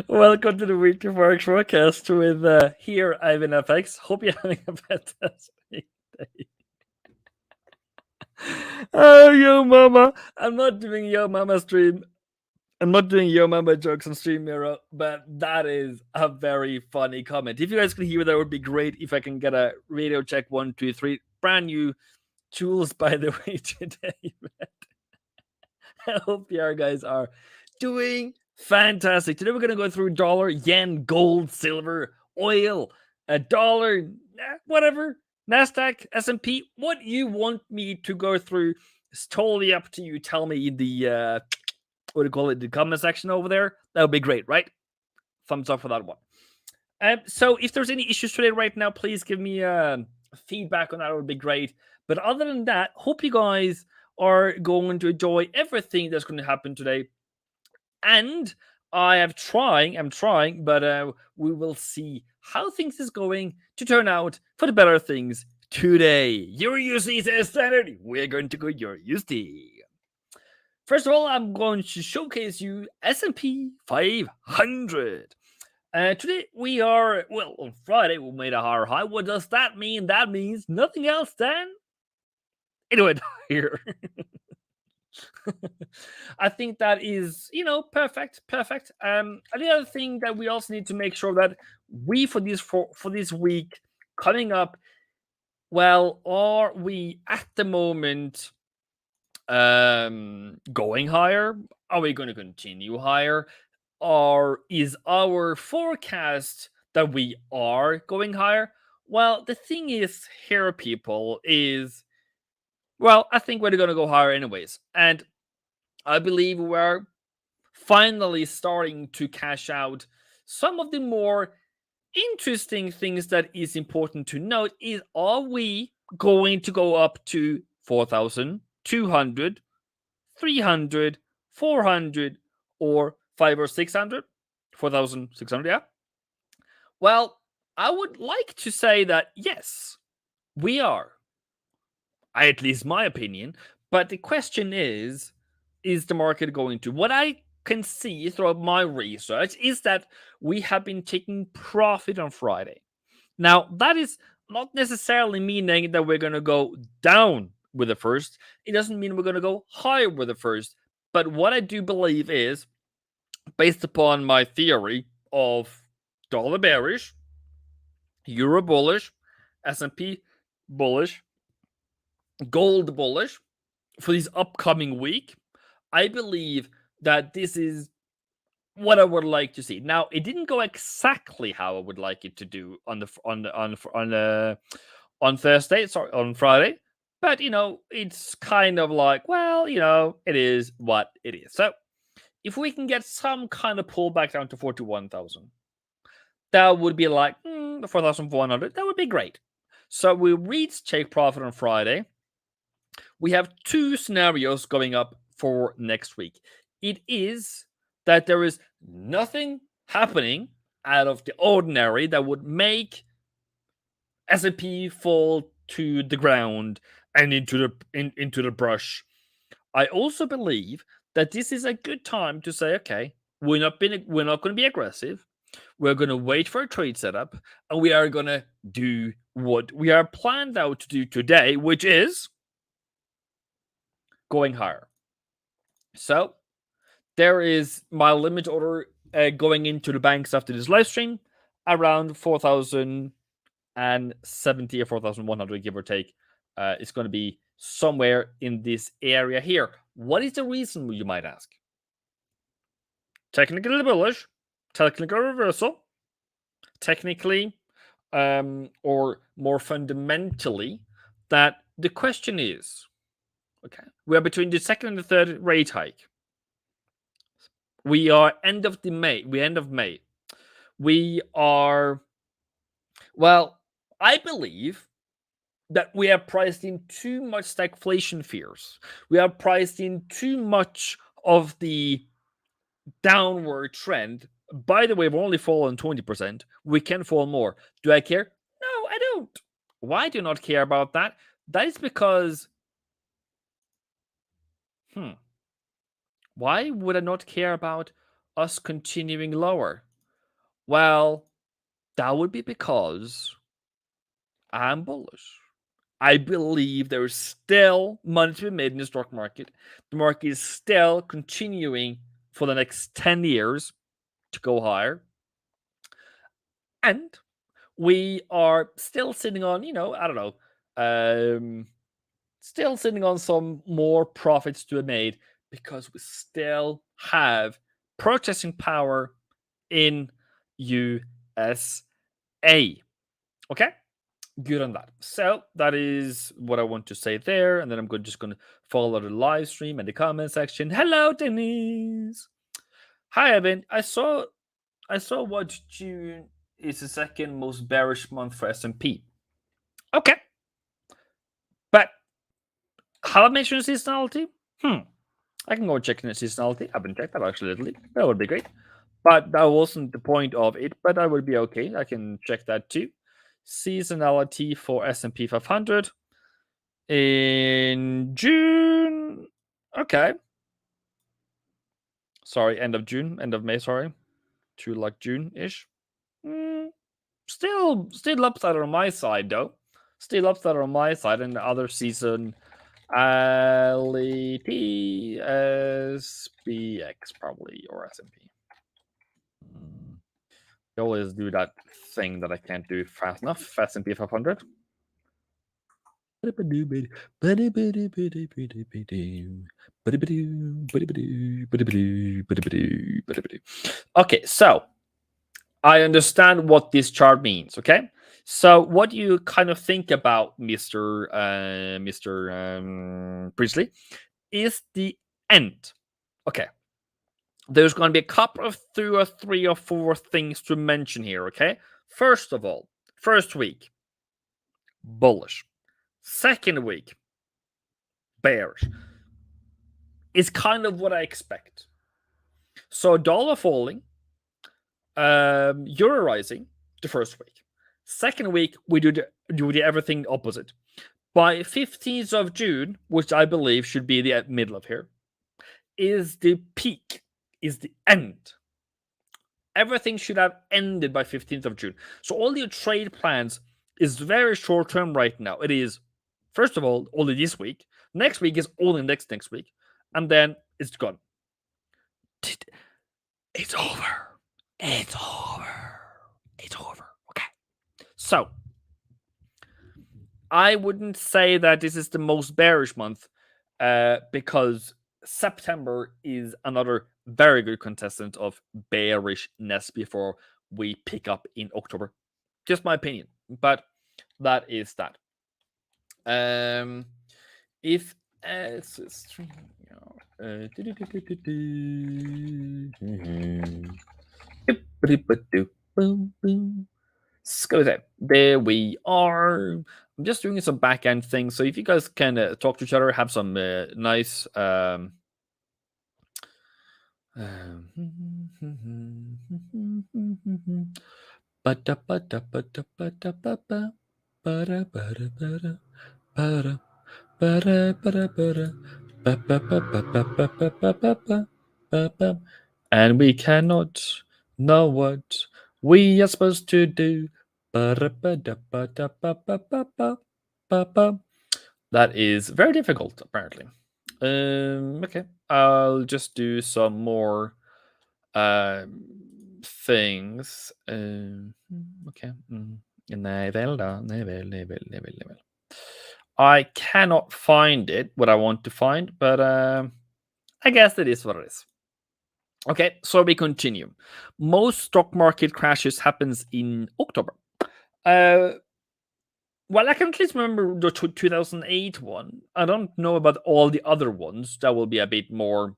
Welcome to the Weekly Market Forecast with here, Ivan FX. Hope you're having a fantastic day. Oh, yo, mama. I'm not doing yo, mama stream. I'm not doing yo, mama jokes on Stream Mirror, but that is a very funny comment. If you guys can hear that, would be great. If I can get a radio check 1, 2, 3. Brand new tools, by the way, today. I hope you guys are doing fantastic. Today we're going to go through dollar, yen, gold, silver, oil, a dollar, whatever, NASDAQ, S&P. What you want me to go through is totally up to you. Tell me in the, what do you call it, the comment section over there. That would be great, right? Thumbs up for that one. So if there's any issues today right now, please give me feedback on that. It would be great. But other than that, hope you guys are going to enjoy everything that's going to happen today. And I'm trying, but we will see how things is going to turn out for the better things today. Your USD says standard. We're going to go your USD. First of all, I'm going to showcase you S&P 500. Today we are, well, on Friday we made a higher high. What does that mean? That means nothing else than it went higher. I think that is, perfect. And the other thing that we also need to make sure that we for this week coming up, well, are we at the moment going higher? Are we going to continue higher? Or is our forecast that we are going higher? Well, the thing is here, people, is, well, I think we're going to go higher anyways. And I believe we're finally starting to cash out some of the more interesting things that is important to note is, are we going to go up to 4,200, 300, 400, or 5 or 600? 4,600, yeah? Well, I would like to say that yes, we are. At least my opinion. But the question is the market going to? What I can see throughout my research is that we have been taking profit on Friday. Now, that is not necessarily meaning that we're going to go down with the first. It doesn't mean we're going to go higher with the first. But what I do believe is, based upon my theory of dollar bearish, euro bullish, S&P bullish, gold bullish for this upcoming week, I believe that this is what I would like to see. Now, it didn't go exactly how I would like it to do on Thursday, sorry, on Friday, but it's kind of like, well, it is what it is. So, if we can get some kind of pullback down to 41,000, that would be like 4,400. That would be great. So we reached take profit on Friday. We have two scenarios going up for next week. It is that there is nothing happening out of the ordinary that would make S&P fall to the ground and into the brush. I also believe that this is a good time to say, okay, we're not going to be aggressive. We're going to wait for a trade setup, and we are going to do what we are planned out to do today, which is going higher. So there is my limit order going into the banks after this live stream around 4,070 or 4,100, give or take. It's going to be somewhere in this area here. What is the reason, you might ask? Technically bullish, technical reversal, technically, or more fundamentally, that the question is, okay, we are between the second and the third rate hike. We are end of May. We are, well, I believe that we have priced in too much stagflation fears. We have priced in too much of the downward trend. By the way, we've only fallen 20%. We can fall more. Do I care? No, I don't. Why do I not care about that? That is because Why would I not care about us continuing lower? Well, that would be because I'm bullish. I believe there is still money to be made in the stock market. The market is still continuing for the next 10 years to go higher. And we are still sitting on, I don't know, still sitting on some more profits to be made because we still have purchasing power in USA. Okay? Good on that. So that is what I want to say there. And then I'm just going to follow the live stream and the comment section. Hello, Denise. Hi, Evan. I saw what June is the second most bearish month for S&P. Okay. But have I mentioned seasonality? I can go and check the seasonality. I haven't checked that actually lately. That would be great. But that wasn't the point of it. But that would be okay. I can check that too. Seasonality for S&P 500 in June. Okay. Sorry, end of June, end of May. Sorry, to like June-ish. Still upside on my side though. Still upside on my side, and the other season, SPX probably, or S&P. I always do that thing that I can't do fast enough. S&P 500. Okay, so I understand what this chart means. Okay, so what do you kind of think about Mr. Priestley is the end. Okay, there's going to be a couple of three or four things to mention here. Okay, first of all, first week bullish, second week bearish. Is kind of what I expect. So dollar falling, euro rising the first week. Second week, we do the everything opposite. By 15th of June, which I believe should be the middle of here, is the peak, is the end. Everything should have ended by 15th of June. So all your trade plans is very short term right now. It is, first of all, only this week. Next week is only next week. And then it's gone. It's over. It's over. It's over. Okay. So I wouldn't say that this is the most bearish month because September is another very good contestant of bearishness before we pick up in October. Just my opinion, but that is that. If go there we are. I'm just doing some back end things. So if you guys can talk to each other, have some nice and we cannot know what we are supposed to do. That is very difficult, apparently. Okay, I'll just do some more things. Okay. Nej väl då. Nej väl. I cannot find it, what I want to find, but I guess it is what it is. Okay, so we continue. Most stock market crashes happens in October. Well, I can at least remember the 2008 one. I don't know about all the other ones. That will be a bit more.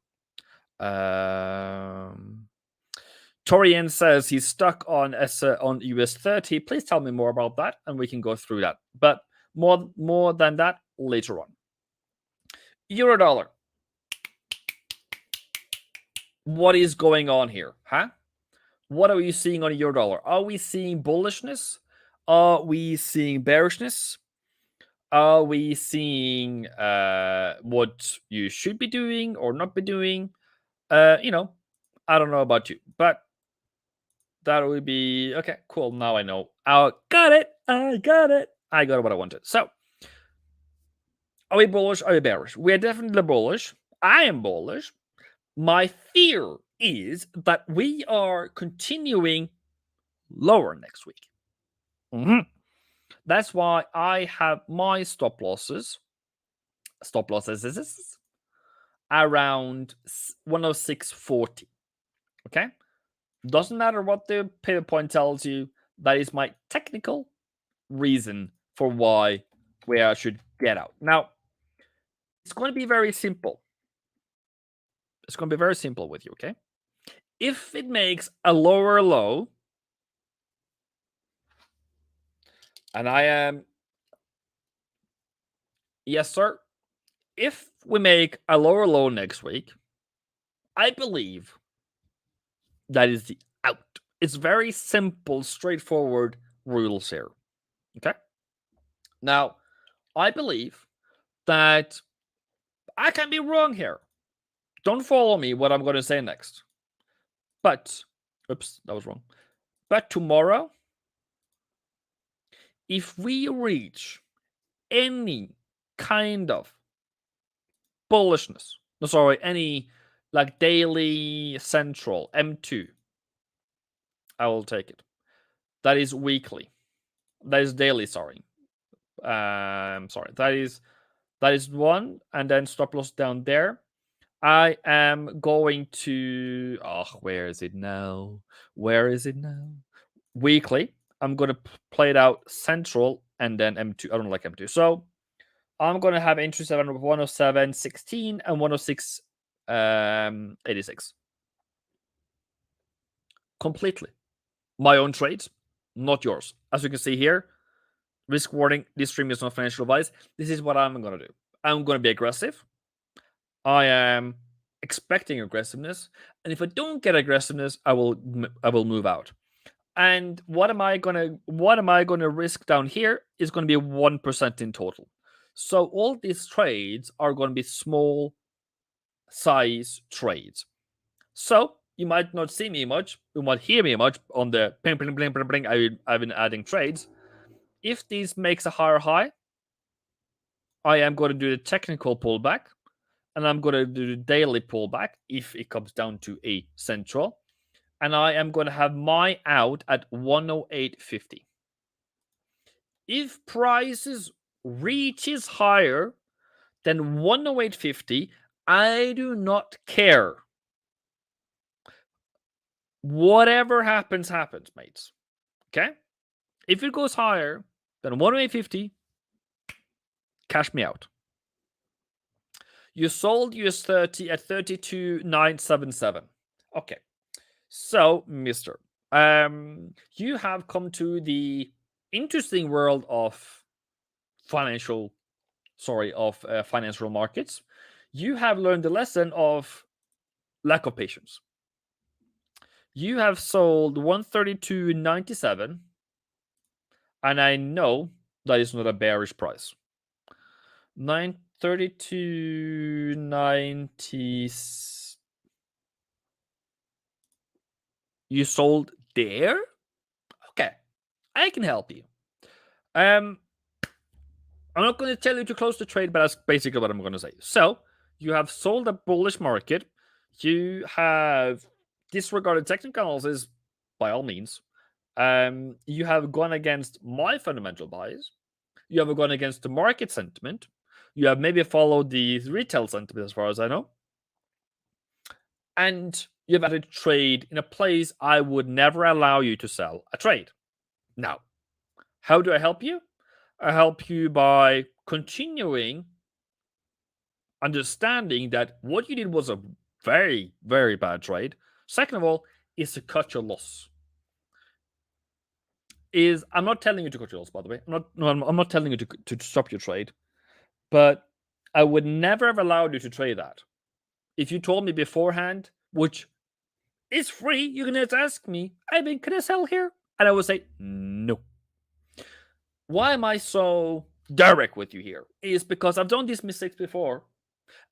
Torian says he's stuck on US 30. Please tell me more about that, and we can go through that. But more than that later on. Euro dollar. What is going on here, huh? What are we seeing on euro dollar? Are we seeing bullishness? Are we seeing bearishness? Are we seeing what you should be doing or not be doing? You know, I don't know about you, but that would be okay. Cool. Now I know. I got it. I got it. I got what I wanted. So, are we bullish? Are we bearish? We are definitely bullish. I am bullish. My fear is that we are continuing lower next week. Mhm. That's why I have my stop losses is around 106.40. Okay? Doesn't matter what the pivot point tells you. That is my technical reason for why where I should get out. Now, it's going to be very simple. It's going to be very simple with you, okay? If it makes a lower low, and I am, yes, sir. If we make a lower low next week, I believe that is the out. It's very simple, straightforward rules here. Okay. Now, I believe that I can be wrong here. Don't follow me what I'm going to say next. But, oops, that was wrong. But tomorrow, if we reach any kind of bullishness, no, sorry, any like daily central M2, I will take it. That is weekly. That is daily, sorry. Sorry. That is one, and then stop loss down there. I am going to. Oh, where is it now? Where is it now? Weekly. I'm gonna play it out central and then M2. I don't like M2, so I'm gonna have entry 7 107.16 and 106 86. Completely my own trades, not yours. As you can see here, risk warning: this stream is not financial advice. This is what I'm gonna do. I'm gonna be aggressive. I am expecting aggressiveness, and if I don't get aggressiveness, I will move out. And what am I gonna risk down here is gonna be 1% in total. So all these trades are gonna be small size trades. So you might not see me much, you might hear me much on the ping ping ping ping ping. I've been adding trades. If these makes a higher high, I am going to do the technical pullback, and I'm going to do the daily pullback if it comes down to a central, and I am going to have my out at 108.50. If prices reaches higher than 108.50, I do not care. Whatever happens, happens, mates. Okay? If it goes higher than 108.50, cash me out. You sold US30 at 32,977. Okay. So, mister, you have come to the interesting world of financial markets. You have learned the lesson of lack of patience. You have sold 132.97, and I know that is not a bearish price. 932.90. You sold there? Okay, I can help you. I'm not going to tell you to close the trade, but that's basically what I'm going to say. So you have sold a bullish market. You have disregarded technical analysis by all means. You have gone against my fundamental bias. You have gone against the market sentiment. You have maybe followed the retail sentiment, as far as I know. And you've added trade in a place I would never allow you to sell a trade. Now, how do I help you? I help you by continuing understanding that what you did was a very, very bad trade. Second of all, is to cut your loss. I'm not telling you to cut your loss, by the way. I'm not telling you to stop your trade, but I would never have allowed you to trade that. If you told me beforehand, which is free, you can just ask me, I mean, can I sell here? And I would say, no. Why am I so direct with you here is because I've done these mistakes before.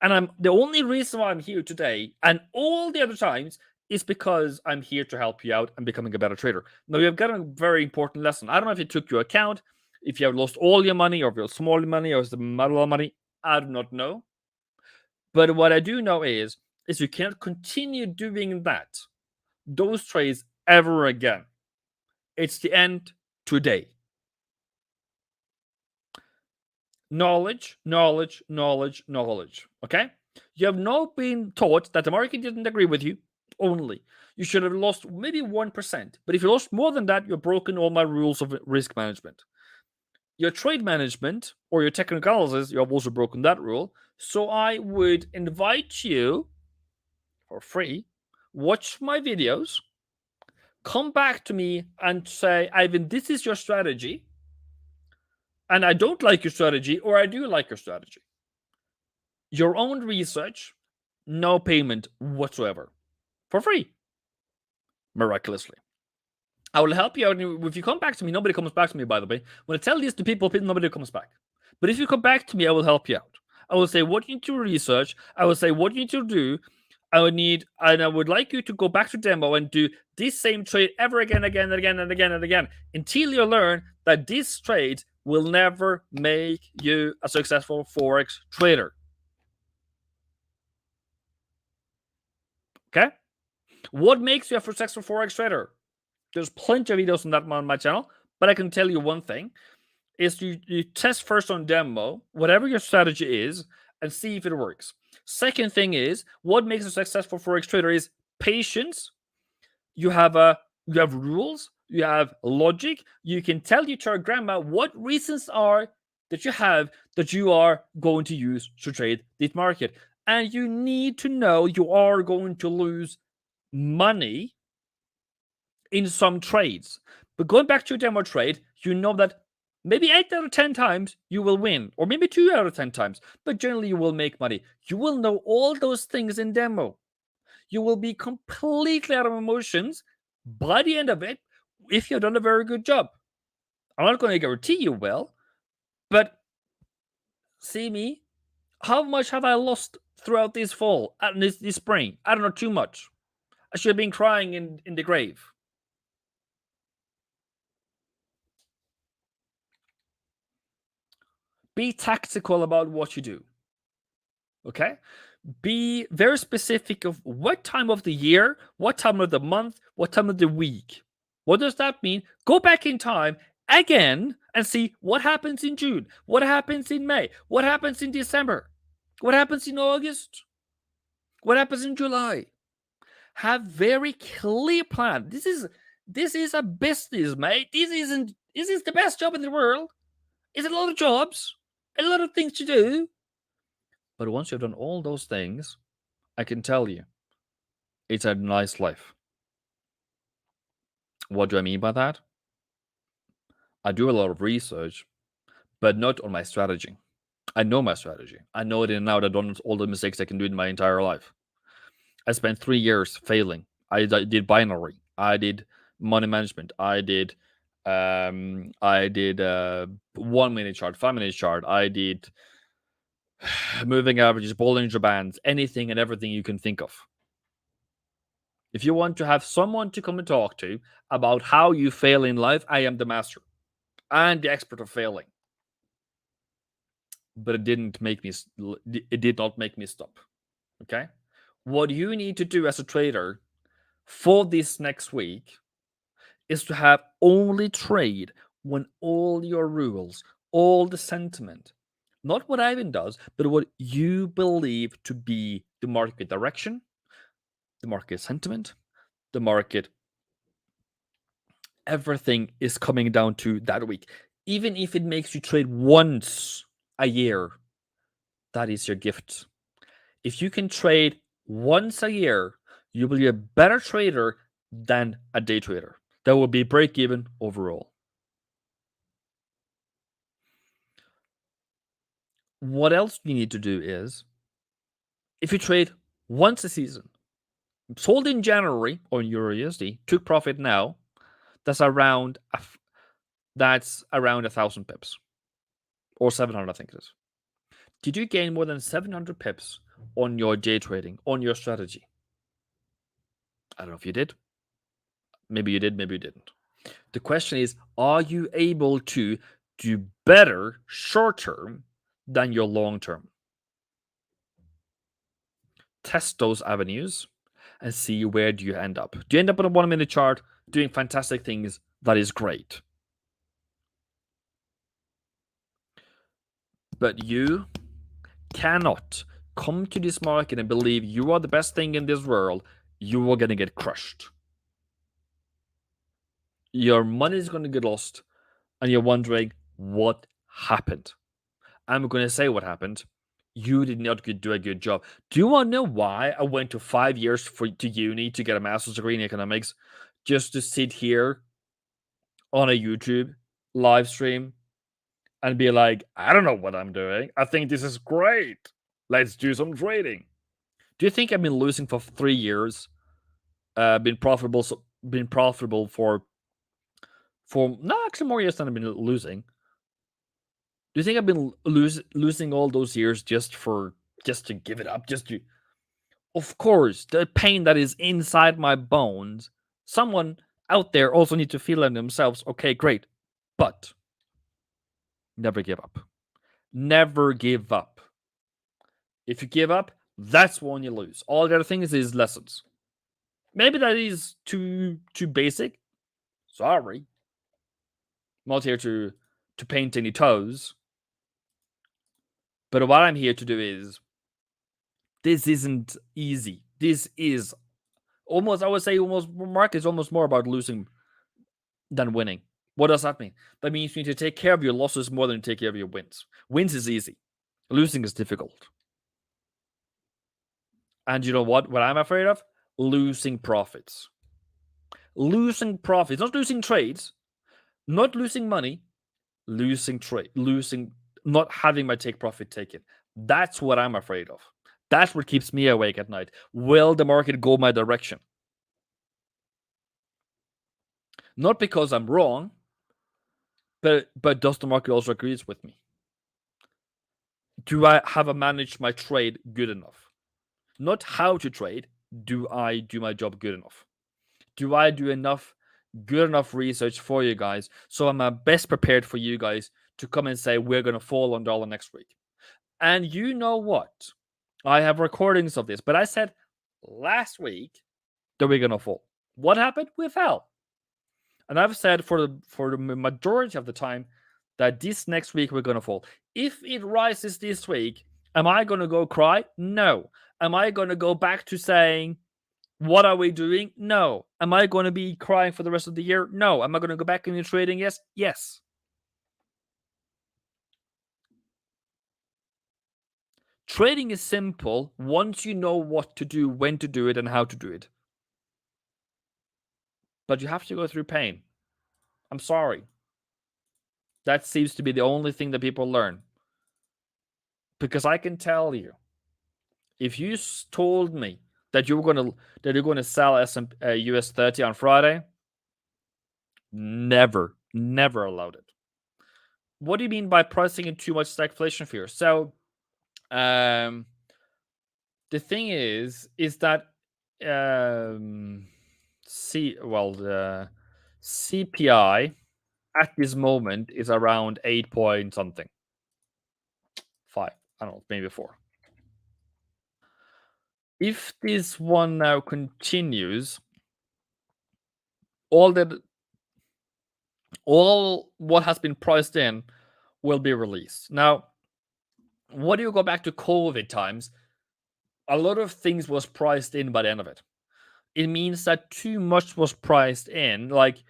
And I'm the only reason why I'm here today and all the other times is because I'm here to help you out and becoming a better trader. Now, you've got a very important lesson. I don't know if it took your account, if you have lost all your money, or if you're small money, or is the middle of money. I do not know. But what I do know is you can't continue doing those trades ever again. It's the end today. Knowledge, knowledge, knowledge, knowledge. Okay? You have not been taught that the market didn't agree with you only. You should have lost maybe 1%. But if you lost more than that, you've broken all my rules of risk management. Your trade management or your technical analysis, you have also broken that rule. So I would invite you for free, watch my videos, come back to me and say, Ivan, this is your strategy. And I don't like your strategy, or I do like your strategy. Your own research, no payment whatsoever, for free, miraculously. I will help you out. If you come back to me, nobody comes back to me, by the way. When I tell this to people, nobody comes back. But if you come back to me, I will help you out. I will say what you need to research. I will say what you need to do. I would like you to go back to demo and do this same trade ever again, again, and again, and again, and again, until you learn that this trade will never make you a successful Forex trader. Okay? What makes you a successful Forex trader? There's plenty of videos on that on my channel, but I can tell you one thing is you test first on demo, whatever your strategy is, and see if it works. Second thing is, what makes a successful Forex trader is patience. You have rules, you have logic. You can tell your grandma what reasons are that you have that you are going to use to trade this market. And you need to know you are going to lose money in some trades. But going back to your demo trade, you know that maybe 8 out of 10 times you will win, or maybe 2 out of 10 times, but generally you will make money. You will know all those things in demo. You will be completely out of emotions by the end of it if you've done a very good job. I'm not going to guarantee you will, but see me. How much have I lost throughout this fall and this spring? I don't know, too much. I should have been crying in the grave. Be tactical about what you do. Okay? Be very specific of what time of the year, what time of the month, what time of the week. What does that mean? Go back in time again and see what happens in June, what happens in May, what happens in December, what happens in August, what happens in July. Have very clear plan. This is a business, mate. This is the best job in the world. It's a lot of jobs, a lot of things to do. But once you've done all those things, I can tell you, it's a nice life. What do I mean by that? I do a lot of research, but not on my strategy. I know my strategy. I know it in and out. I've done all the mistakes I can do in my entire life. I spent 3 years failing. I did binary. I did money management. I did 1 minute chart, 5 minute chart. I did moving averages, Bollinger Bands, anything and everything you can think of. If you want to have someone to come and talk to about how you fail in life, I am the master and the expert of failing. But it did not make me stop. Okay? What you need to do as a trader for this next week is to have only trade when all your rules, all the sentiment, not what Ivan does, but what you believe to be the market direction, the market sentiment, the market, everything is coming down to that week. Even if it makes you trade once a year, that is your gift. If you can trade once a year, you will be a better trader than a day trader. That will be break even overall. What else you need to do is, if you trade once a season, sold in January on Euro USD, took profit now, that's around 1,000 pips. or 700, I think it is. Did you gain more than 700 pips on your day trading, on your strategy? I don't know if you did. Maybe you did, maybe you didn't. The question is, are you able to do better short term than your long term? Test those avenues and see where do you end up. Do you end up on a 1 minute chart doing fantastic things? That is great. But you cannot come to this market and believe you are the best thing in this world. You are going to get crushed. Your money is going to get lost, and you're wondering what happened. I'm going to say what happened. You did not do a good job. Do you want to know why I went to 5 years to uni to get a master's degree in economics, just to sit here on a YouTube live stream and be like, I don't know what I'm doing. I think this is great. Let's do some trading. Do you think I've been losing for 3 years? Been profitable for no, actually more years than I've been losing. Do you think I've been losing all those years just to give it up? Of course, the pain that is inside my bones. Someone out there also need to feel it themselves. Okay, great, but never give up. Never give up. If you give up, that's when you lose. All the other things is lessons. Maybe that is too basic. Sorry. I'm not here to paint any toes. But what I'm here to do is, this isn't easy. This is almost, I would say, market is almost more about losing than winning. What does that mean? That means you need to take care of your losses more than take care of your wins. Wins is easy. Losing is difficult. And you know what? What I'm afraid of? Losing profits. Losing profits. Not losing trades. Not losing money. Losing trade. Losing, not having my take profit taken. That's what I'm afraid of. That's what keeps me awake at night. Will the market go my direction? Not because I'm wrong, but does the market also agrees with me? Do I have I managed my trade good enough? Not how to trade. Do I do my job good enough? Do I do good enough research for you guys so I'm best prepared for you guys to come and say we're going to fall on dollar next week? And you know what? I have recordings of this, but I said last week that we're going to fall. What happened? We fell. And I've said for the majority of the time that this next week we're going to fall. If it rises this week, am I going to go cry? No. Am I going to go back to saying, what are we doing? No. Am I going to be crying for the rest of the year? No. Am I going to go back into trading? Yes. Yes. Trading is simple once you know what to do, when to do it, and how to do it. But you have to go through pain. I'm sorry. That seems to be the only thing that people learn. Because I can tell you, if you told me that you're going to sell US 30 on Friday, never allowed it. What do you mean by pricing in too much stagflation fear? So, the thing is that the CPI at this moment is around 8 point something, 5. I don't know, maybe 4. If this one now continues, all what has been priced in will be released. Now, what do you go back to COVID times? A lot of things was priced in by the end of it. It means that too much was priced in, like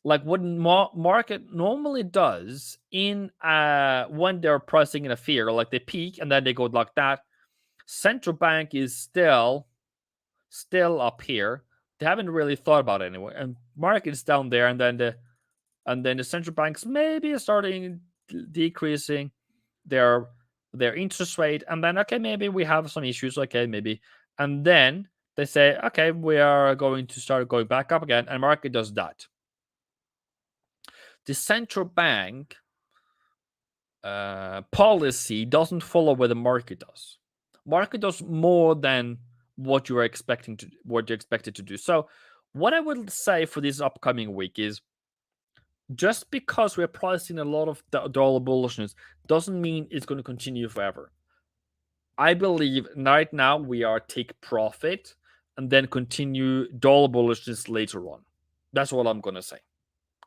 what market normally does in when they're pricing in a fear, like they peak and then they go like that. Central bank is still up here. They haven't really thought about it anyway, and market is down there, and then the central banks maybe are starting decreasing their interest rate, and then okay, maybe we have some issues, okay, maybe, and then they say, okay, we are going to start going back up again, and market does that. The central bank policy doesn't follow what the market does. Market does more than what you're expected to do. So, what I would say for this upcoming week is just because we're pricing a lot of dollar bullishness doesn't mean it's going to continue forever. I believe right now we are take profit and then continue dollar bullishness later on. That's what I'm going to say.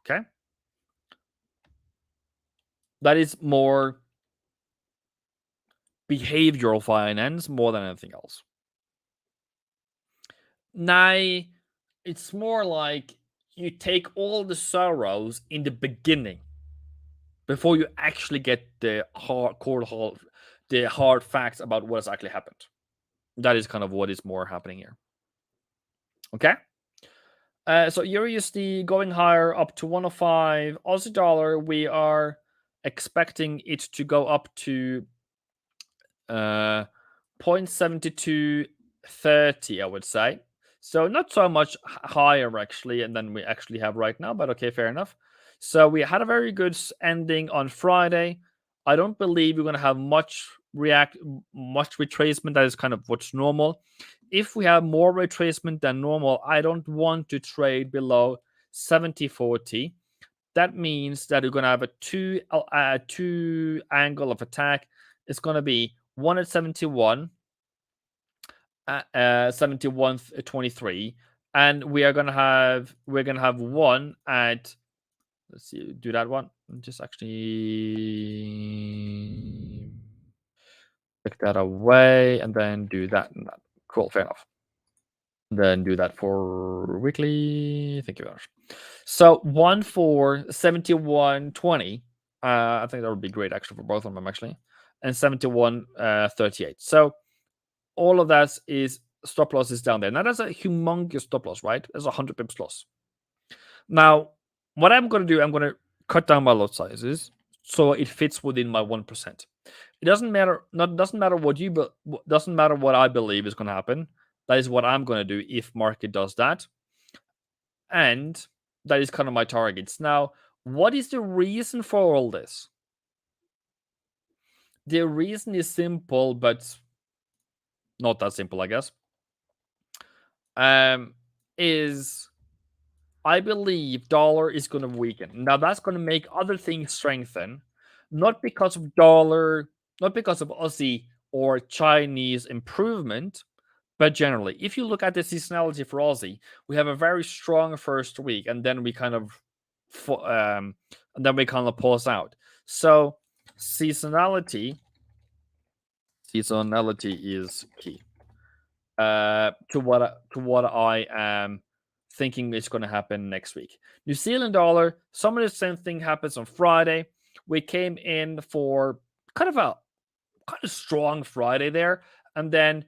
Okay. That is more behavioral finance more than anything else. Now, it's more like you take all the sorrows in the beginning before you actually get the hard facts about what has actually happened. That is kind of what is more happening here. Okay. So Euro USD going higher up to 105. Aussie dollar, we are expecting it to go up to 0.7230, I would say. So not so much higher actually, and then we actually have right now, but okay, fair enough. So we had a very good ending on Friday. I don't believe we're going to have much retracement. That is kind of what's normal. If we have more retracement than normal, I don't want to trade below 70.40. That means that we're going to have a two angle of attack. It's going to be one at 71, 71.23, and we're gonna have one at, let's see, do that one. Just actually take that away and then do that and that. Cool, fair enough. Then do that for weekly. Thank you very much. So one for 71.20. I think that would be great actually for both of them actually, and 71.38. So all of that is stop loss is down there. Now that's a humongous stop loss, right? There's 100 pips loss. Now, what I'm going to do, I'm going to cut down my lot sizes so it fits within my 1%. It doesn't matter. Doesn't matter what doesn't matter what I believe is going to happen. That is what I'm going to do if market does that, and that is kind of my targets. Now, what is the reason for all this? The reason is simple, but not that simple, I guess. Is I believe dollar is going to weaken. Now that's going to make other things strengthen, not because of dollar, not because of Aussie or Chinese improvement, but generally. If you look at the seasonality for Aussie, we have a very strong first week, and then we kind of, pause out. So seasonality is key. To what I am thinking is going to happen next week. New Zealand dollar, some of the same thing happens on Friday. We came in for kind of strong Friday there, and then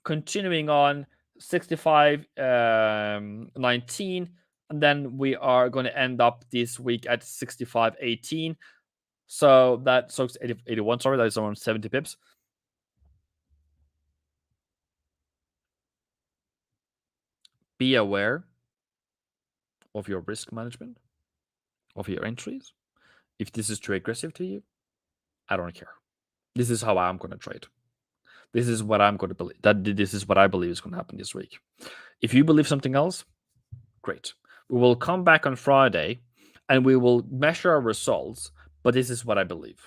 continuing on 65.19, and then we are going to end up this week at 65.18. So that's 81. Sorry, that is around 70 pips. Be aware of your risk management, of your entries. If this is too aggressive to you, I don't care. This is how I'm going to trade. This is what I'm going to believe. This is what I believe is going to happen this week. If you believe something else, great. We will come back on Friday and we will measure our results, but this is what I believe.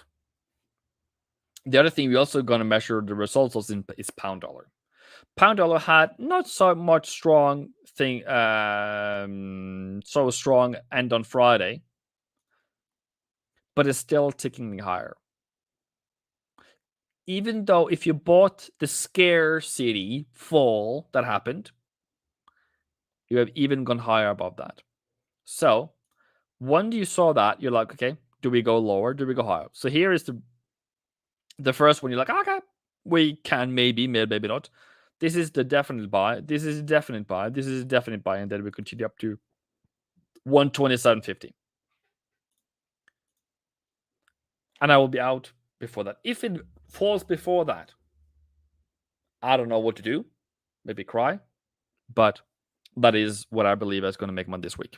The other thing we're also going to measure the results of is pound dollar. Pound dollar had not so much strong thing, so strong end on Friday, but it's still ticking higher. Even though if you bought the scarcity fall that happened, you have even gone higher above that. So when you saw that, you're like, okay, do we go lower? Do we go higher? So here is the first one. You're like, okay, we can maybe not. This is the definite buy. This is a definite buy. This is a definite buy, and then we continue up to 127.50. And I will be out before that. If it falls before that, I don't know what to do. Maybe cry. But that is what I believe is going to make money this week.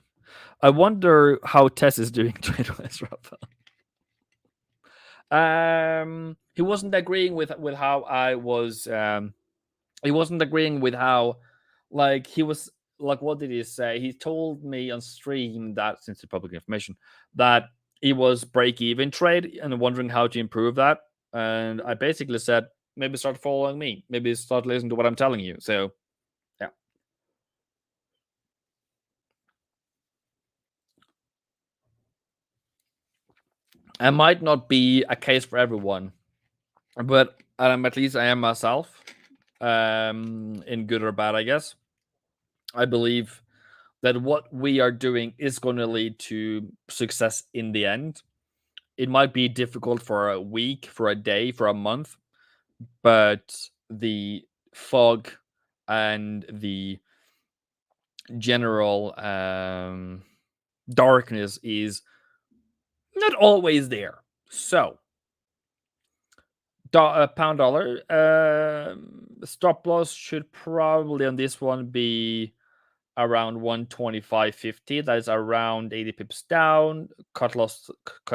I wonder how Tess is doing trade-wise, Rafa. He wasn't agreeing with how I was. He wasn't agreeing with how, like, he was like, what did he say? He told me on stream that, since it's public information, that he was break even trade and wondering how to improve that. And I basically said, maybe start following me, maybe start listening to what I'm telling you. So yeah, it might not be a case for everyone, but at least I am myself. In good or bad, I guess. I believe that what we are doing is going to lead to success in the end. It might be difficult for a week, for a day, for a month, but the fog and the general darkness is not always there. So, pound dollar stop loss should probably on this one be around 125.50. That is around 80 pips down. Cut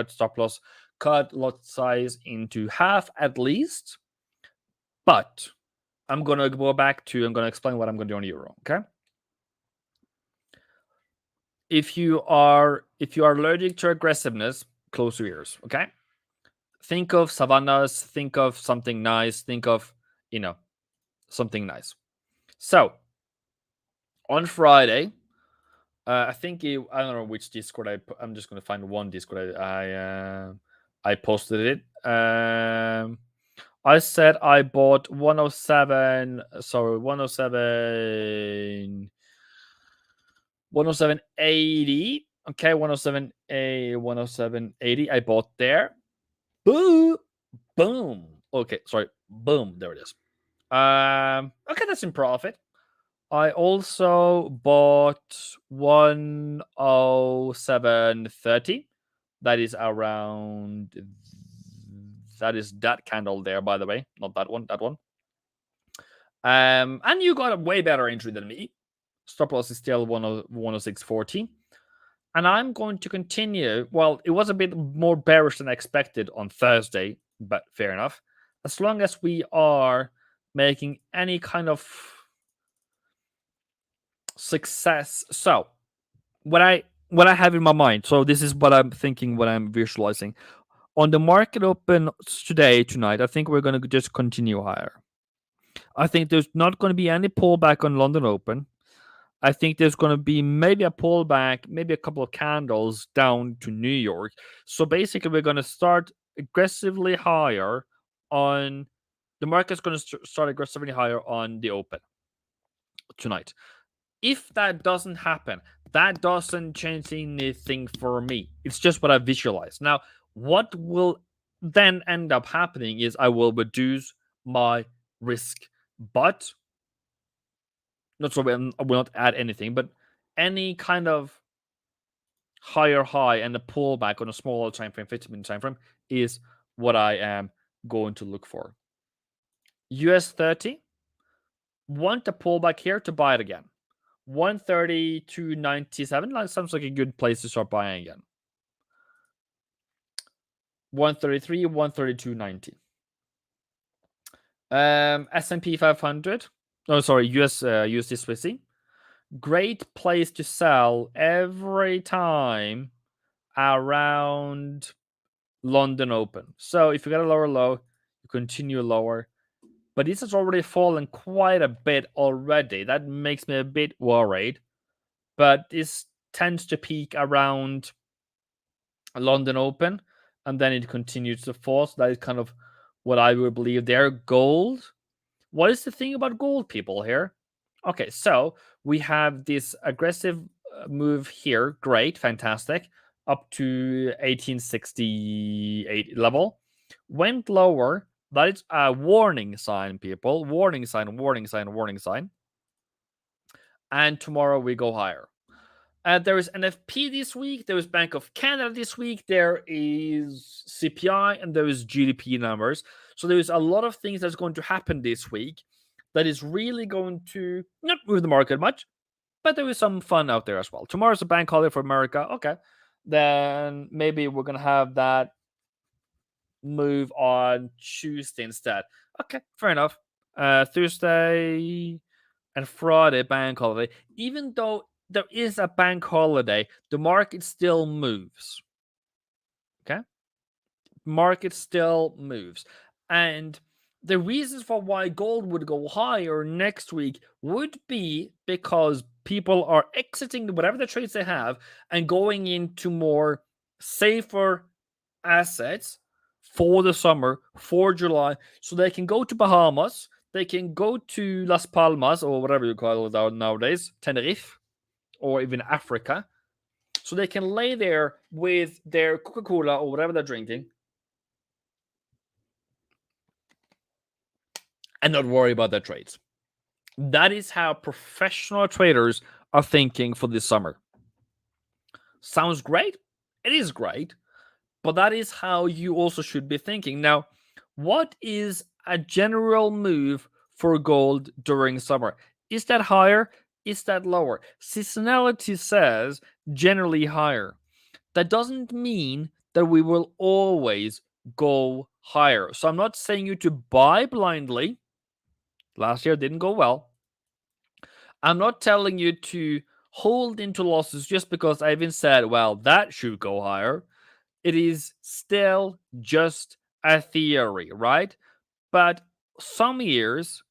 stop loss, cut lot size into half at least. But I'm gonna explain what I'm gonna do on euro. Okay. If you are allergic to aggressiveness, close your ears. Okay. Think of savannas. Think of something nice. Think of something nice. So on Friday, I think I don't know which Discord I'm just gonna find one Discord I posted it. I said I bought 107. Sorry, 107.80. Okay, 107.80. I bought there. Boom, boom. Okay, sorry, boom. There it is. Okay, that's in profit. I also bought 107.30. That is around. That is that candle there, by the way, not that one. That one. And you got a way better entry than me. Stop loss is still 106.40. And I'm going to continue. Well, it was a bit more bearish than expected on Thursday, but fair enough. As long as we are making any kind of success. So what I have in my mind. So this is what I'm thinking, what I'm visualizing. On the market open tonight, I think we're going to just continue higher. I think there's not going to be any pullback on London Open. I think there's going to be maybe a pullback, maybe a couple of candles down to New York. So basically, we're going to start aggressively higher on the market's going to start aggressively higher on the open tonight. If that doesn't happen, that doesn't change anything for me. It's just what I visualize. Now, what will then end up happening is I will reduce my risk, but not so I will not add anything, but any kind of higher high and a pullback on a smaller time frame, 50-minute time frame, is what I am going to look for. US 30, want a pullback here to buy it again. 132.97 sounds like a good place to start buying again. 133, 132.90. S&P 500. Oh, sorry, USD Swissy. Great place to sell every time around London Open. So if you get a lower low, you continue lower. But this has already fallen quite a bit already. That makes me a bit worried. But this tends to peak around London Open, and then it continues to fall. So that is kind of what I would believe there. Gold. What is the thing about gold, people, here? Okay, so we have this aggressive move here. Great, fantastic. Up to 1868 level. Went lower. That is a warning sign, people. Warning sign, warning sign, warning sign. And tomorrow we go higher. There is NFP this week. There is Bank of Canada this week. There is CPI and there is GDP numbers. So there is a lot of things that's going to happen this week that is really going to not move the market much, but there is some fun out there as well. Tomorrow's a bank holiday for America. Okay. Then maybe we're going to have that move on Tuesday instead. Okay, fair enough. Thursday and Friday bank holiday. Even though there is a bank holiday, the market still moves. Okay, market still moves, and the reasons for why gold would go higher next week would be because people are exiting whatever the trades they have and going into more safer assets for the summer, for July, so they can go to Bahamas, they can go to Las Palmas or whatever you call it nowadays, Tenerife, or even Africa, so they can lay there with their Coca-Cola or whatever they're drinking and not worry about their trades. That is how professional traders are thinking for this summer. Sounds great? It is great, but that is how you also should be thinking. Now, what is a general move for gold during summer? Is that higher? Is that lower? Seasonality says generally higher. That doesn't mean that we will always go higher. So I'm not saying you to buy blindly. Last year didn't go well. I'm not telling you to hold into losses just because I even said, well, that should go higher. It is still just a theory, right? But some years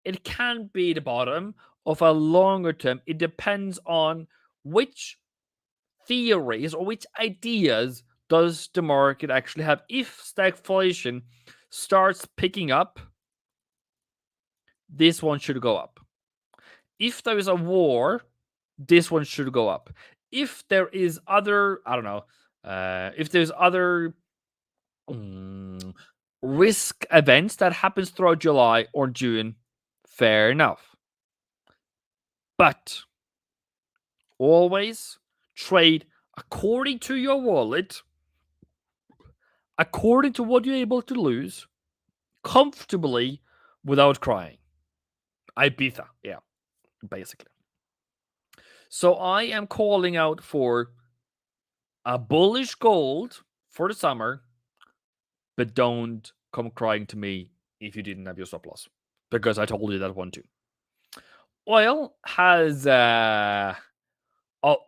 it can be the bottom of a longer term. It depends on which theories or which ideas does the market actually have. If stagflation starts picking up, this one should go up. If there is a war, this one should go up. If there is other, I don't know, if there's other risk events that happens throughout July or June, fair enough. But always trade according to your wallet, according to what you're able to lose, comfortably without crying. Ibiza, yeah, basically. So I am calling out for a bullish gold for the summer, but don't come crying to me if you didn't have your stop loss, because I told you that one too. Oil has oh,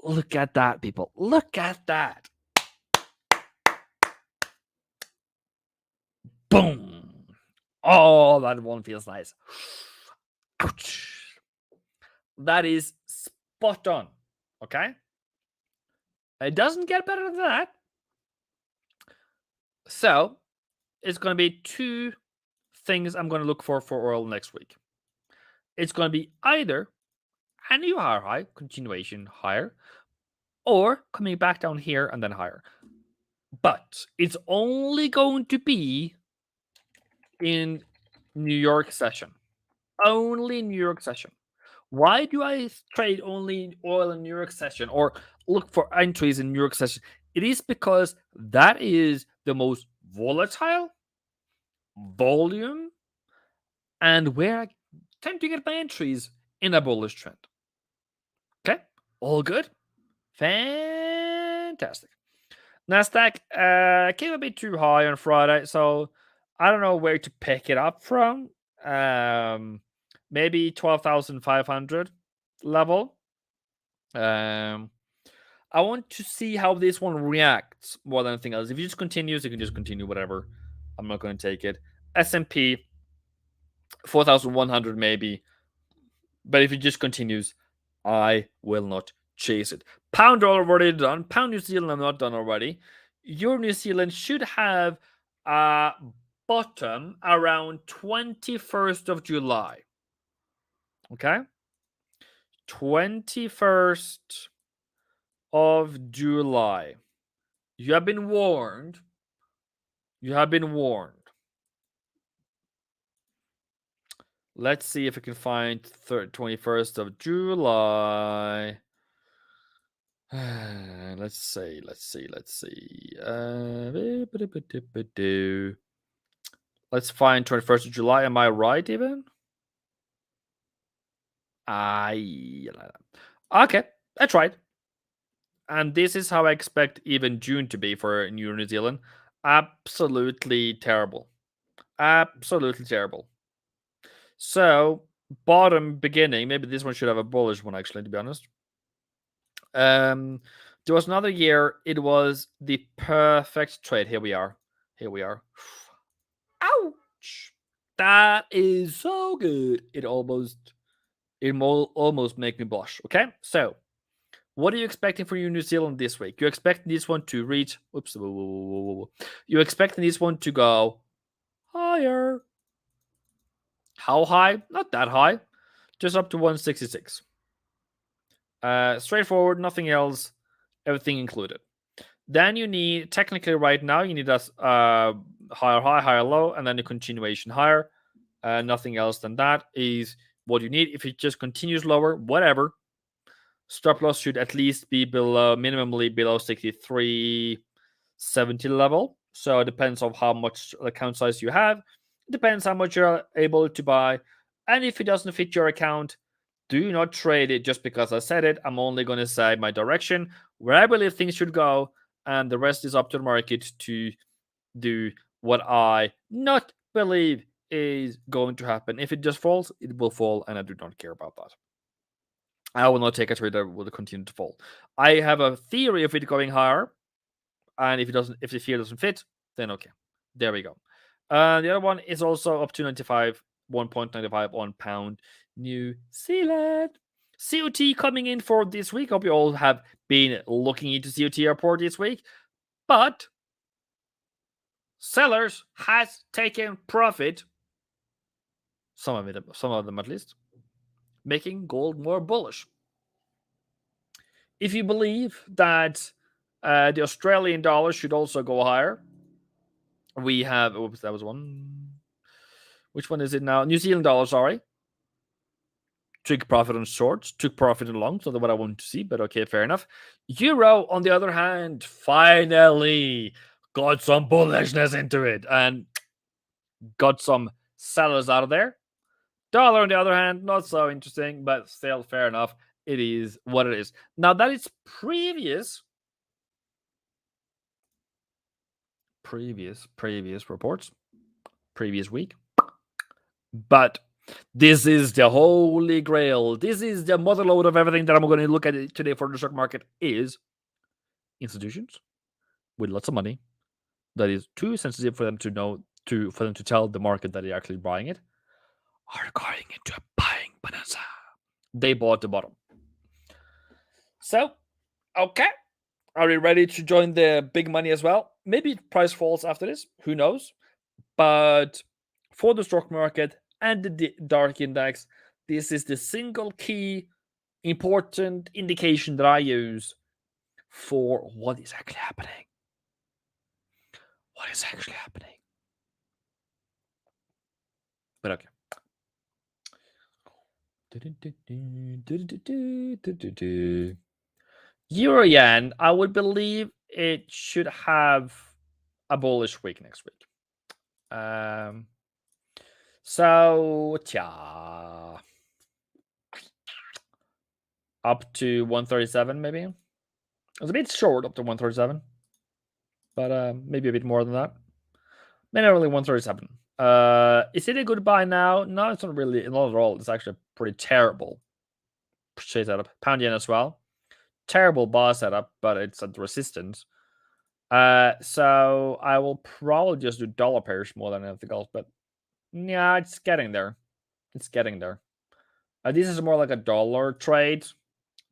look at that, people. Look at that. Boom. Oh, that one feels nice. Ouch. That is spot on. Okay? It doesn't get better than that. So, it's going to be two things I'm going to look for oil next week. It's going to be either a new higher high, continuation higher, or coming back down here and then higher. But it's only going to be in New York session. Only New York session. Why do I trade only oil in New York session or look for entries in New York session? It is because that is the most volatile volume and where I tend to get my entries in a bullish trend. Okay, all good. Fantastic. Nasdaq came a bit too high on Friday, so I don't know where to pick it up from. Maybe 12,500 level. I want to see how this one reacts more than anything else. If it just continues, you can just continue whatever. I'm not going to take it. S&P 4,100 maybe, but if it just continues, I will not chase it. Pound dollar already done. Pound New Zealand I'm not done already. Euro New Zealand should have a bottom around 21st of July. Okay? 21st of July. You have been warned. You have been warned. Let's see if I can find 21st of July. Let's see. Let's find 21st of July. Am I right even? Okay, that's right. And this is how I expect even June to be for New Zealand. Absolutely terrible. Absolutely terrible. So, bottom beginning, maybe this one should have a bullish one actually, to be honest. There was another year, it was the perfect trade. Here we are. Here we are. Ouch. That is so good. It almost make me blush. Okay, so what are you expecting for New Zealand this week? You expecting this one to reach? Oops. Whoa, whoa, whoa, whoa, whoa. You expecting this one to go higher? How high? Not that high. Just up to 166. Straightforward, nothing else. Everything included. Then you need, technically right now, you need a higher high, higher low, and then a continuation higher. Nothing else than that is what you need. If it just continues lower, whatever. Stop loss should at least be below, minimally below 63.70 level. So it depends on how much account size you have. It depends how much you're able to buy. And if it doesn't fit your account, do not trade it just because I said it. I'm only going to say my direction, where I believe things should go, and the rest is up to the market to do what I not believe is going to happen. If it just falls, it will fall, and I do not care about that. I will not take a trade that will continue to fall. I have a theory of it going higher, and if the fear doesn't fit, then okay. There we go. The other one is also up to 95, 1.95 on pound New Zealand. COT coming in for this week. Hope you all have been looking into COT report this week, but sellers has taken profit. Some of them at least, making gold more bullish. If you believe that the Australian dollar should also go higher, we have. Oops, that was one. Which one is it now? New Zealand dollar, sorry. Took profit on shorts, took profit on longs, not what I want to see, but okay, fair enough. Euro, on the other hand, finally got some bullishness into it and got some sellers out of there. Dollar, on the other hand, not so interesting, but still fair enough. It is what it is. Now, that is previous reports, previous week. But this is the holy grail. This is the motherload of everything that I'm going to look at today for the stock market is institutions with lots of money that is too sensitive for them to know for them to tell the market that they're actually buying it are going into a buying bonanza. They bought the bottom. So, okay. Are we ready to join the big money as well? Maybe price falls after this. Who knows? But for the stock market and the dark index, this is the single key important indication that I use for what is actually happening. What is actually happening? But okay. Euro yen, I would believe it should have a bullish week next week. So, up to 137 maybe. It was a bit short up to 137, but maybe a bit more than that. Maybe not really 137. Is it a good buy now? No, it's not really. Not at all. It's actually pretty terrible trade setup. Pound yen as well. Terrible bar setup, but it's at resistance. So I will probably just do dollar pairs more than anything else. But yeah, it's getting there. It's getting there. This is more like a dollar trade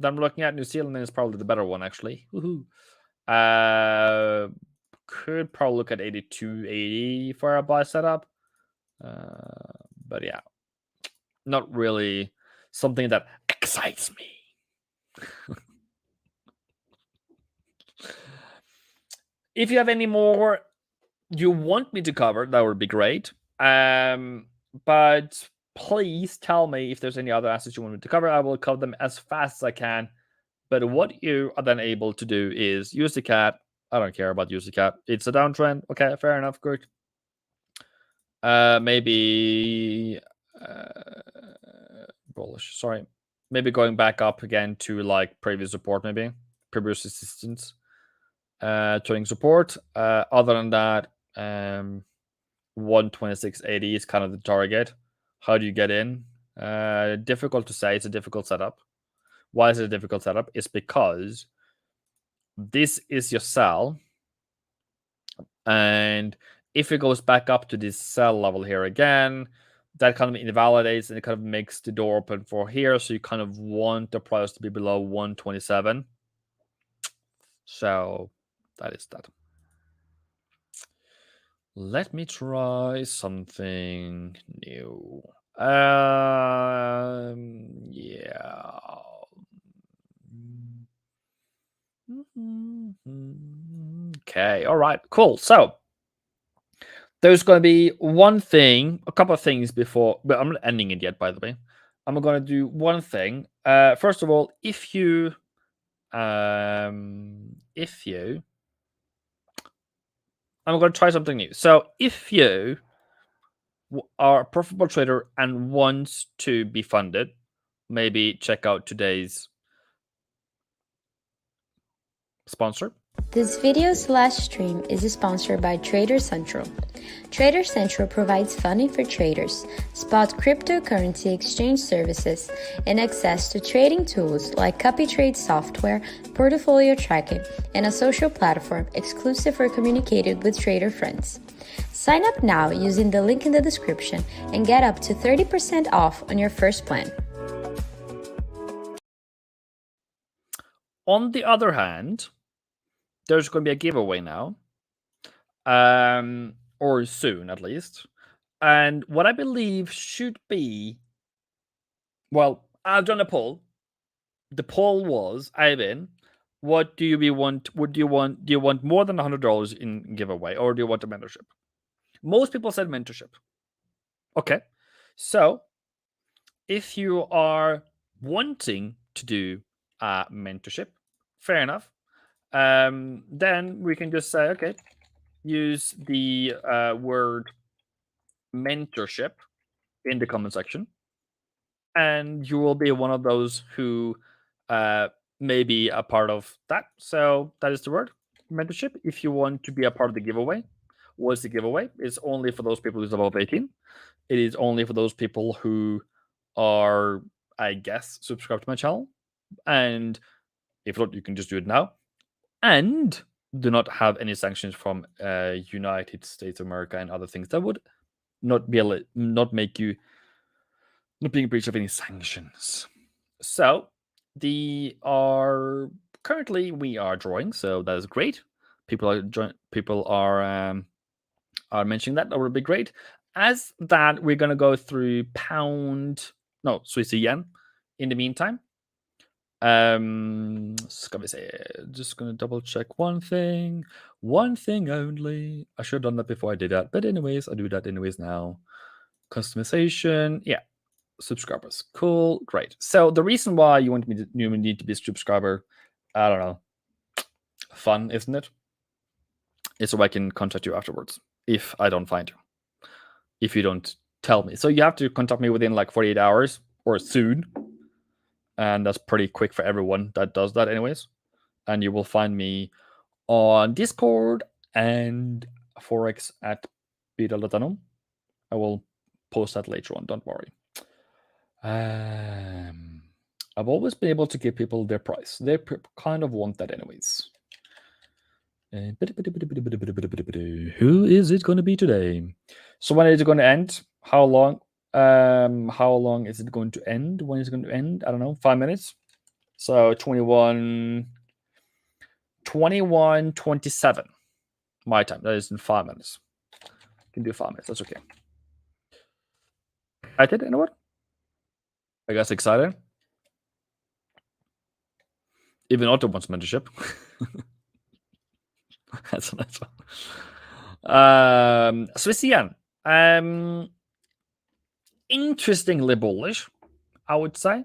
that I'm looking at. New Zealand is probably the better one, actually. Woohoo. Could probably look at 82.80 for a buy setup. But yeah, not really something that excites me. If you have any more you want me to cover, that would be great. But please tell me if there's any other assets you want me to cover. I will cover them as fast as I can. But what you are then able to do is use the cat. I don't care about use the cat. It's a downtrend. Okay, fair enough. Good. Maybe bullish. Sorry. Maybe going back up again to like previous support, maybe previous resistance. trading support. Other than that, 126.80 is kind of the target. How do you get in? Difficult to say. It's a difficult setup. Why is it a difficult setup? It's because this is your sell, and if it goes back up to this sell level here again, that kind of invalidates and it kind of makes the door open for here. So you kind of want the price to be below 127. So that is that. Let me try something new. Yeah. Okay, all right, cool. So there's going to be one thing, a couple of things before, but I'm not ending it yet, by the way. I'm going to do one thing. First of all, if you, I'm going to try something new. So if you are a profitable trader and wants to be funded, maybe check out today's sponsor. This video/stream is sponsored by Trader Central. Trader Central provides funding for traders, spot cryptocurrency exchange services, and access to trading tools like copy trade software, portfolio tracking, and a social platform exclusive for communicating with trader friends. Sign up now using the link in the description and get up to 30% off on your first plan. On the other hand, there's going to be a giveaway now, or soon at least. And what I believe should be, well, I've done a poll. The poll was, Ivan, what do you want? Would you want? Do you want more than $100 in giveaway, or do you want a mentorship? Most people said mentorship. Okay, so if you are wanting to do a mentorship, fair enough. Then we can just say, okay, use the word mentorship in the comment section, and you will be one of those who may be a part of that. So that is the word mentorship. If you want to be a part of the giveaway, what's the giveaway? It's only for those people who's above 18. It is only for those people who are, I guess, subscribed to my channel. And if not, you can just do it now. And do not have any sanctions from United States of America and other things that would not be not make you not being a breach of any sanctions. So currently we are drawing, so that is great. People are mentioning that. That would be great. As that, we're gonna go through Swiss yen in the meantime. Just gonna double check one thing only. I should have done that before I did that, but anyways, I do that anyways now. Customization, yeah, subscribers, cool, great. So the reason why you need to be a subscriber, I don't know, fun, isn't it? It's so I can contact you afterwards if I don't find you, if you don't tell me. So you have to contact me within like 48 hours or soon. And that's pretty quick for everyone that does that anyways. And you will find me on Discord and Forex at Bidalatanum. I will post that later on, don't worry. I've always been able to give people their price. They kind of want that anyways. Who is it going to be today? So when is it going to end? How long? How long is it going to end? When is it going to end? I don't know. 5 minutes. So 21:27 my time. That is in 5 minutes. You can do 5 minutes. That's okay. I did. You know what? I guess excited. Even Otto wants mentorship. That's a nice one. Swiss yen. Interestingly bullish, I would say.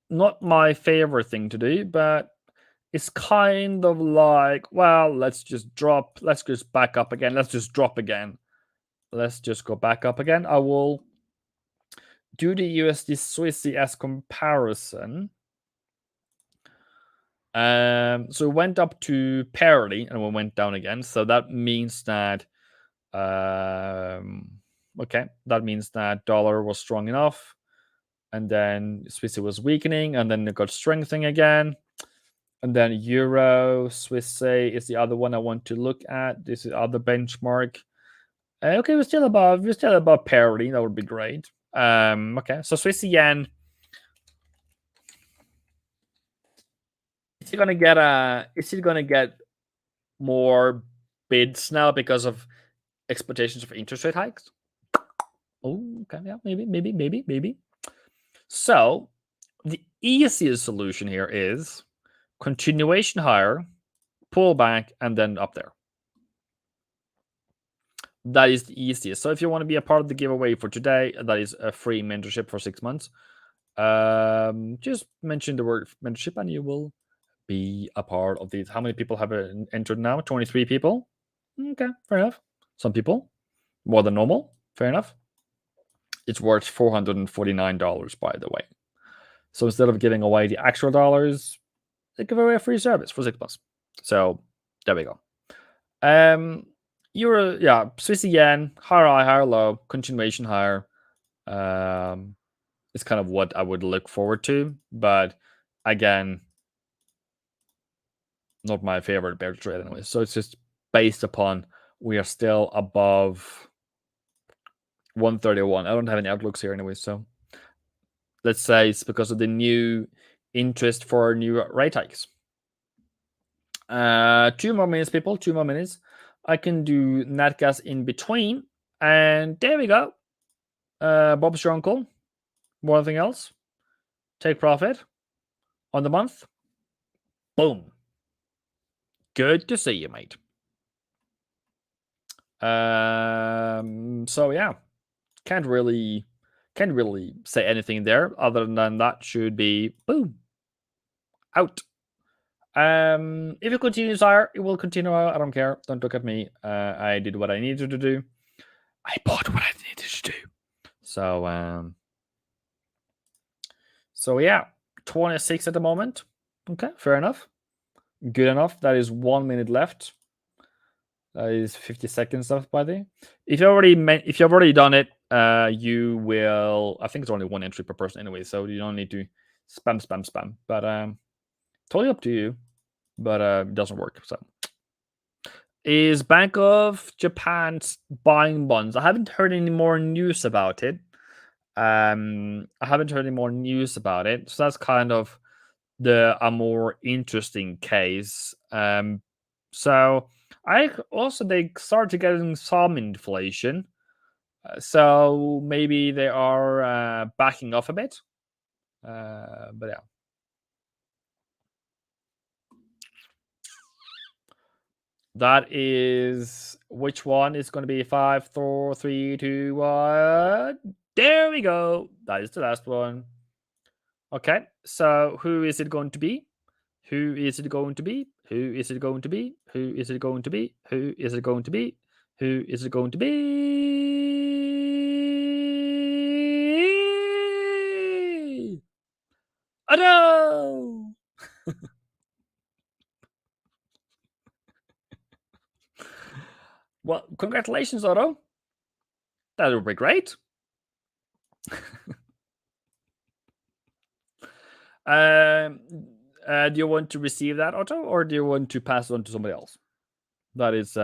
Not my favorite thing to do, but it's kind of like, well, let's just drop. Let's just back up again. Let's just drop again. Let's just go back up again. I will do the USD Swissy as comparison. So it went up to parity and we went down again. So that means that okay, that means that dollar was strong enough, and then Swiss was weakening, and then it got strengthening again, and then euro Swiss is the other one I want to look at. This is other benchmark. Okay, we're still above parity. That would be great. Okay, so Swiss yen. Is it gonna get more bids now because of expectations of interest rate hikes? Oh, okay, yeah, maybe. So the easiest solution here is continuation higher, pull back, and then up there. That is the easiest. So if you want to be a part of the giveaway for today, that is a free mentorship for 6 months. Just mention the word mentorship and you will be a part of these. How many people have entered now? 23 people. Okay, fair enough. Some people more than normal. Fair enough. It's worth $449, by the way. So instead of giving away the actual dollars, they give away a free service for 6 months. So there we go. Euro, yeah, Swiss yen, higher high, higher low, continuation higher. It's kind of what I would look forward to, but again, not my favorite bear trade anyway. So it's just based upon we are still above 131. I don't have any outlooks here anyway, so let's say it's because of the new interest for new rate hikes. 2 more minutes, people. 2 more minutes. I can do Natgas in between, and there we go. Bob's your uncle. More anything else? Take profit on the month. Boom. Good to see you, mate. So yeah, can't really say anything there other than that should be boom out. If it continues higher, it will continue higher. I don't care. Don't look at me. I did what I needed to do. I bought what I needed to do. So yeah, 26 at the moment. Okay, fair enough. Good enough. That is 1 minute left. That is 50 seconds left, by the way. If you've already done it, you will. I think it's only 1 entry per person anyway, so you don't need to spam. But totally up to you. But it doesn't work. So, is Bank of Japan buying bonds? I haven't heard any more news about it. So that's kind of a more interesting case. So they started getting some inflation. So maybe they are backing off a bit. But yeah. That is which one is going to be 5, 4, 3, 2, 1. There we go. That is the last one. Okay, so who is it going to be? Who is it going to be? Who is it going to be? Who is it going to be? Who is it going to be? Who is it going to be? Oh no! Well, congratulations, Otto. That would be great. Do you want to receive that, Otto, or do you want to pass it on to somebody else? That is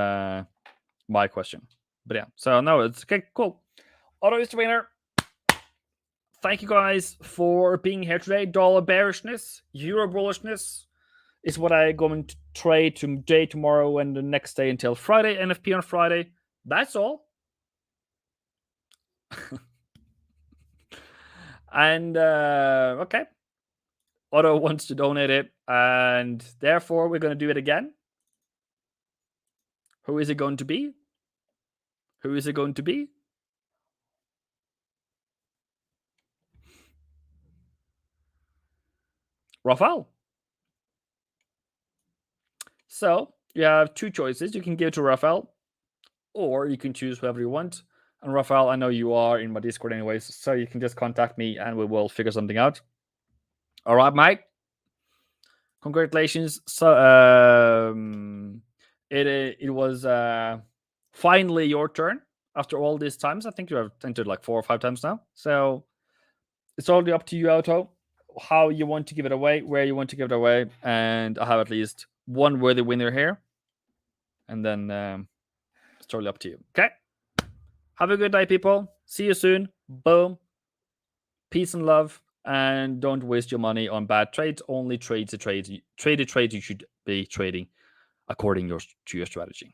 my question. But yeah, so no, it's okay, cool. Otto is the winner. Thank you guys for being here today. Dollar bearishness, euro bullishness is what I'm going to trade today, tomorrow, and the next day until Friday. NFP on Friday. That's all. And okay. Otto wants to donate it, and therefore we're going to do it again. Who is it going to be? Who is it going to be? Rafael. So you have 2 choices. You can give it to Rafael, or you can choose whoever you want. And Rafael, I know you are in my Discord anyways, so you can just contact me and we will figure something out. All right, Mike? Congratulations. So it was finally your turn after all these times. I think you have entered like 4 or 5 times now. So it's totally up to you, Auto, how you want to give it away, where you want to give it away, and I have at least one worthy winner here. And then it's totally up to you. Okay. Have a good day, people. See you soon. Boom. Peace and love. And don't waste your money on bad trades. Only trade the trades you should be trading according to your strategy.